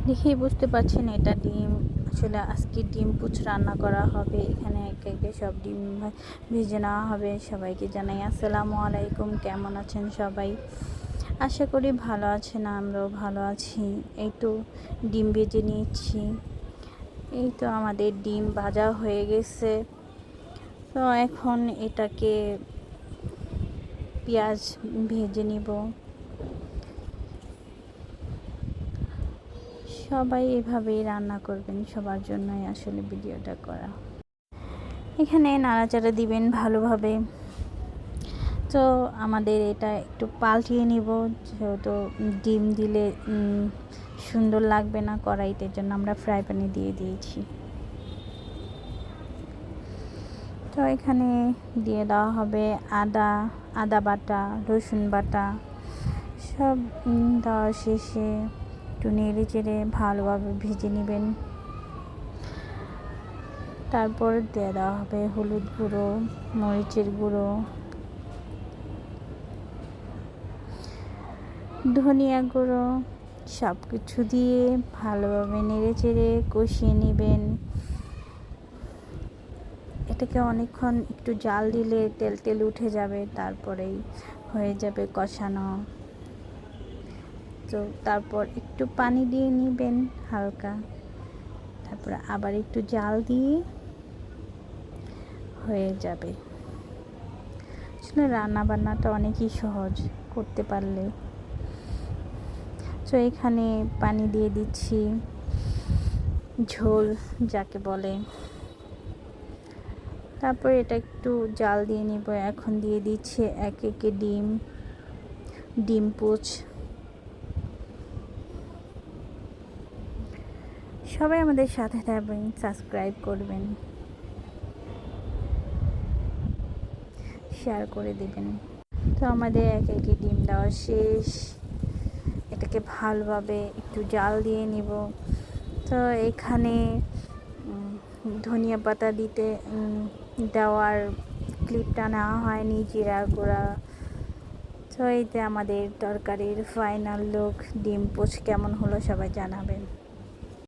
দেখেই বুঝতে পারছেন এটা ডিম। আসলে আজকে ডিম পুচ রান্না করা হবে। এখানে একে একে সব ডিম ভেজে নেওয়া হবে। সবাইকে জানাই আসসালামু আলাইকুম। কেমন আছেন সবাই? আশা করি ভালো আছেন, আমরাও ভালো আছি। এই তো ডিম ভেজে নিচ্ছি। এই তো আমাদের ডিম ভাজা হয়ে গেছে। তো এখন এটাকে পেঁয়াজ ভেজে নিব। সবাই এভাবেই রান্না করবেন, সবার জন্যই আসলে ভিডিওটা করা। এখানে নাড়াচাড়া দিবেন ভালোভাবে। তো আমাদের এটা একটু পাল্টিয়ে নিব, যেহেতু ডিম দিলে সুন্দর লাগবে না কড়াইতে, জন্য আমরা ফ্রাই প্যানে দিয়ে দিয়েছি। তো এখানে দিয়ে দেওয়া হবে আদা বাটা, রসুন বাটা সব দেওয়া শেষে একটু নেড়ে চেড়ে ভালোভাবে ভেজে নেবেন। তারপর দিয়ে দেওয়া হবে হলুদ গুঁড়ো, মরিচের গুঁড়ো, ধনিয়া গুঁড়ো, সব কিছু দিয়ে ভালোভাবে নেড়ে চেড়ে কষিয়ে নেবেন। এটাকে অনেকক্ষণ একটু জাল দিলে তেল তেল উঠে যাবে, তারপরেই হয়ে যাবে কষানো। তো তারপর একটু পানি দিয়ে নেবেন হালকা, তারপর আবার একটু জাল দিয়ে হয়ে যাবে। আসলে রান্না বান্নাটা অনেকই সহজ করতে পারলে। তো এখানে পানি দিয়ে দিচ্ছি, ঝোল যাকে বলে। তারপর এটা একটু জাল দিয়ে নিব। এখন দিয়ে দিচ্ছি এক একে ডিম পুচ। সবাই আমাদের সাথে থাকবেন, সাবস্ক্রাইব করবেন, শেয়ার করে দেবেন। তো আমাদের এক একে ডিম দেওয়া শেষ। এটাকে ভালোভাবে একটু জাল দিয়ে নিব। তো এখানে ধনিয়া পাতা দেওয়ার ক্লিপটা নেওয়া হয়নি, জিরা গুঁড়া। তো এইতে আমাদের তরকারির ফাইনাল লুক। ডিম পোচ কেমন হলো সবাই জানাবেন।